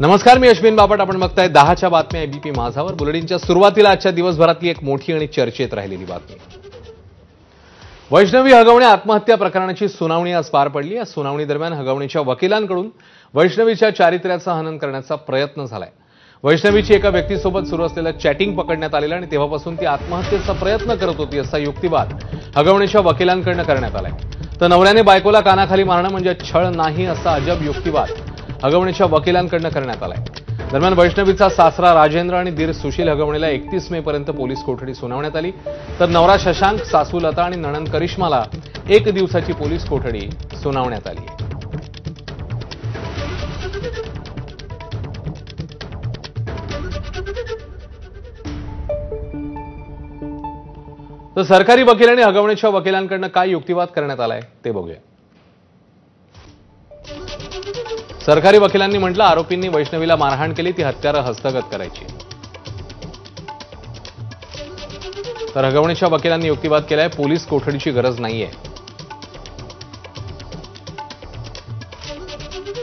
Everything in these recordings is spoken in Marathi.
नमस्कार, मी अश्विन बापट. आपण बघताय 10च्या बातम्या एबीपी माझावर. बुलेटिनच्या सुरुवातीला आजच्या दिवसभरातली एक मोठी आणि चर्चेत राहिलेली बातमी. वैष्णवी हगवणे आत्महत्या प्रकरणाची सुनावणी आज पार पडली. या सुनावणी दरम्यान हगवणेच्या वकिलांकडून वैष्णवीच्या चारित्र्याचं हनन करण्याचा प्रयत्न झालाय. वैष्णवीची एका व्यक्तीसोबत सुरू असलेलं चॅटिंग पकडण्यात आलेलं आणि तेव्हापासून ती आत्महत्येचा प्रयत्न करत होती असा युक्तिवाद हगवणेच्या वकिलांकडून करण्यात आलाय. तर नवऱ्याने बायकोला कानाखाली मारणं म्हणजे छळ नाही असा अजब युक्तिवाद हगवणेच्या वकिलांकडून करण्यात आलाय. दरम्यान वैष्णवीचा सासरा राजेंद्र आणि दीर सुशील हगवणेला 31 मे पर्यंत पोलीस कोठडी सुनावण्यात आली. तर नवरा शशांक, सासू लता आणि नणंद करिश्माला 1 दिवसाची पोलीस कोठडी सुनावण्यात आली. तर सरकारी वकील आणि हगवणेच्या वकिलांकडून काय युक्तिवाद करण्यात आलाय ते बघूया. सरकारी वकिलांनी म्हटलं, आरोपींनी वैष्णवीला मारहाण केली, ती हत्यारं हस्तगत करायची. तर हगवणेच्या वकिलांनी युक्तिवाद केलाय, पोलीस कोठडीची गरज नाहीये.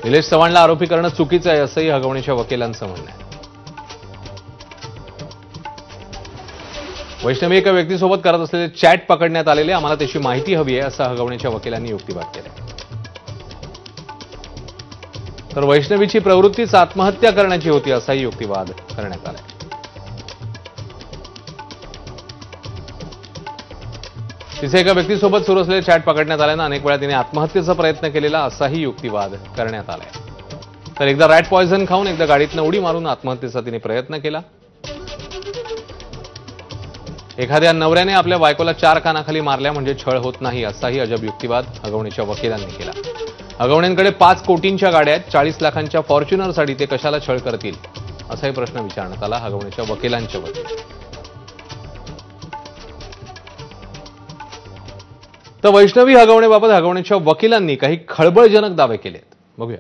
निलेश चव्हाणला आरोपी करणं चुकीचं आहे असंही हगवणेच्या वकिलांचं म्हणणं आहे. वैष्णवी एका व्यक्तीसोबत करत असलेले चॅट पकडण्यात आलेले, आम्हाला त्याची माहिती हवी आहे असं हगवणेच्या वकिलांनी युक्तिवाद केलाय. तर वैष्णवीची प्रवृत्तीच आत्महत्या करण्याची होती असाही युक्तिवाद करण्यात आलाय. तिचे एका व्यक्तीसोबत सुरू असलेले चॅट पकडण्यात आल्यानं अनेक वेळा तिने आत्महत्येचा प्रयत्न केलेला असाही युक्तिवाद करण्यात आलाय. तर एकदा रॅट पॉयझन खाऊन एकदा गाडीतनं उडी मारून आत्महत्येचा तिने प्रयत्न केला. एखाद्या नवऱ्याने आपल्या बायकोला 4 कानाखाली मारल्या म्हणजे छळ होत नाही असाही अजब युक्तिवाद हगवणेच्या वकिलांनी केला. हगवणेंकडे 5 कोटींच्या गाड्या आहेत, 40 लाखांच्या फॉर्च्युनरसाठी ते कशाला छळ करतील असाही प्रश्न विचारण्यात आला हगवणेच्या वकिलांच्या वतीने. तर वैष्णवी हगवणेबाबत हगवणेच्या वकिलांनी काही खळबळजनक दावे केलेत. बघूया.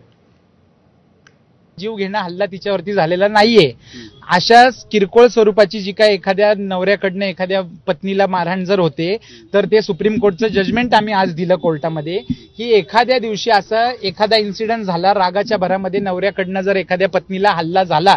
जीव घेणं हल्ला तिच्यावरती झालेला नाहीये. अशा किरकोळ स्वरूपाची जी काय एखाद्या नवऱ्याकडनं एखाद्या पत्नीला मारहाण जर होते तर ते सुप्रीम कोर्टचं जजमेंट आम्ही आज दिलं कोर्टामध्ये की एखाद्या दिवशी असा एखादा इन्सिडेंट झाला, रागाच्या भरामध्ये नवऱ्याकडनं जर एखाद्या पत्नीला हल्ला झाला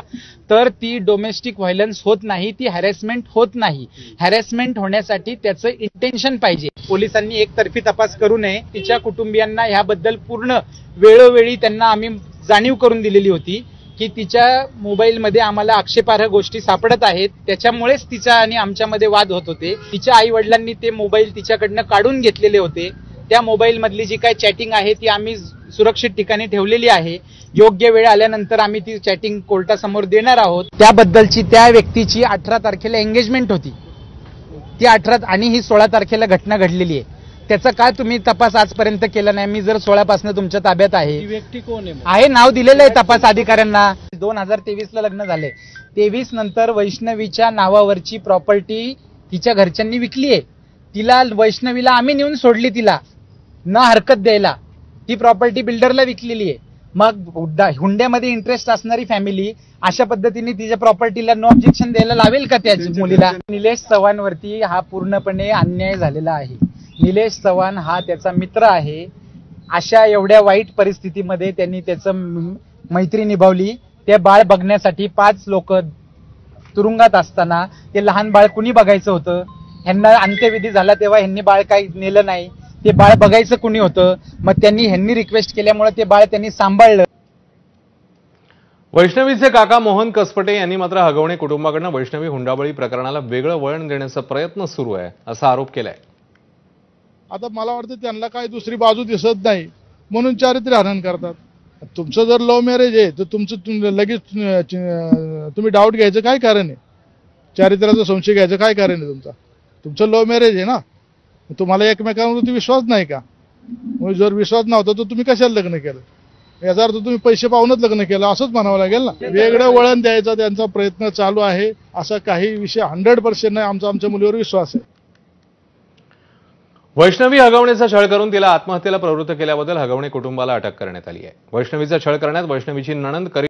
तर ती डोमेस्टिक व्हायलन्स होत नाही, ती हॅरेसमेंट होत नाही. हॅरेसमेंट होण्यासाठी त्याचं इंटेन्शन पाहिजे. पोलिसांनी एकतर्फी तपास करू नये. तिच्या कुटुंबियांना ह्याबद्दल पूर्ण वेळोवेळी त्यांना आम्ही जाणीव करून दिलेली होती की तिच्या मोबाईलमध्ये आम्हाला आक्षेपार्ह गोष्टी सापडत आहेत, त्याच्यामुळेच तिचा आणि आमच्यामध्ये वाद होत होते. तिच्या आई वडिलांनी ते मोबाईल तिच्याकडनं काढून घेतलेले होते. त्या मोबाईल मधली जी काय चॅटिंग आहे ती आम्ही सुरक्षित ठिकाणी ठेवलेली आहे. योग्य वेळ आल्यानंतर आम्ही ती चॅटिंग कोर्टासमोर देणार आहोत. त्याबद्दलची त्या व्यक्तीची 18 तारखेला एंगेजमेंट होती. ती 18 आणि ही 16 तारखेला घटना घडलेली आहे. त्याचा काय तुम्ही तपास आजपर्यंत केला नाही? मी जर 16 पासून तुमच्या ताब्यात आहे. व्यक्ती कोण आहे? नाव दिलेलं आहे तपास अधिकाऱ्यांना. 2023 ला लग्न झाले. 23 नंतर वैष्णवीच्या नावावरची प्रॉपर्टी तिच्या घरच्यांनी विकली आहे. तिला वैष्णवीला आम्ही नेऊन सोडली, तिला न हरकत द्यायला. ती प्रॉपर्टी बिल्डरला विकलेली आहे. मग हुंड्यामध्ये इंटरेस्ट असणारी फॅमिली अशा पद्धतीने तिच्या प्रॉपर्टीला नो ऑब्जेक्शन द्यायला लावेल का त्या मुलीला? निलेश चव्हाणवरती हा पूर्णपणे अन्याय झालेला आहे. निलेश चव्हाण हा त्याचा मित्र आहे. अशा एवढ्या वाईट परिस्थितीमध्ये त्यांनी त्याचं मैत्री निभावली. ते बाळ बघण्यासाठी 5 लोक तुरुंगात असताना ते लहान बाळ कुणी बघायचं होतं? ह्यांना अंत्यविधी झाला तेव्हा ह्यांनी बाळ काही नेलं नाही. ते बाळ बघायचं कुणी होतं? मग ह्यांनी रिक्वेस्ट केल्यामुळे ते बाळ त्यांनी सांभाळलं. वैष्णवीचे काका मोहन कसपटे यांनी मात्र हगवणे कुटुंबाकडून वैष्णवी हुंडाबळी प्रकरणाला वेगळं वळण देण्याचा प्रयत्न सुरू आहे असा आरोप केलाय. आता मला वाटतं त्यांना काही दुसरी बाजू दिसत नाही म्हणून चारित्र्य हनन करतात. तुमचं जर लव्ह मॅरेज आहे तर तुमचं लगेच तुम्ही डाऊट घ्यायचं काय कारण आहे? चारित्र्याचा संशय घ्यायचं काय कारण आहे? तुमचं लव्ह मॅरेज आहे ना. तुम्हाला एकमेकांवरती विश्वास नाही का? म्हणजे जर विश्वास नव्हता तर तुम्ही कशाला लग्न केलं? याचा अर्थ तुम्ही पैसे पाहूनच लग्न केलं असंच म्हणावं लागेल ना. वेगळं वळण द्यायचा त्यांचा प्रयत्न चालू आहे. असा काही विषय 100% नाही. आमच्या मुलीवर विश्वास आहे. वैष्णवी हगवणेचा छळ करून तिला आत्महत्येला प्रवृत्त केल्याबद्दल हगवणे कुटुंबाला अटक करण्यात आली आहे. वैष्णवीचा छळ करण्यात वैष्णवीची नणंद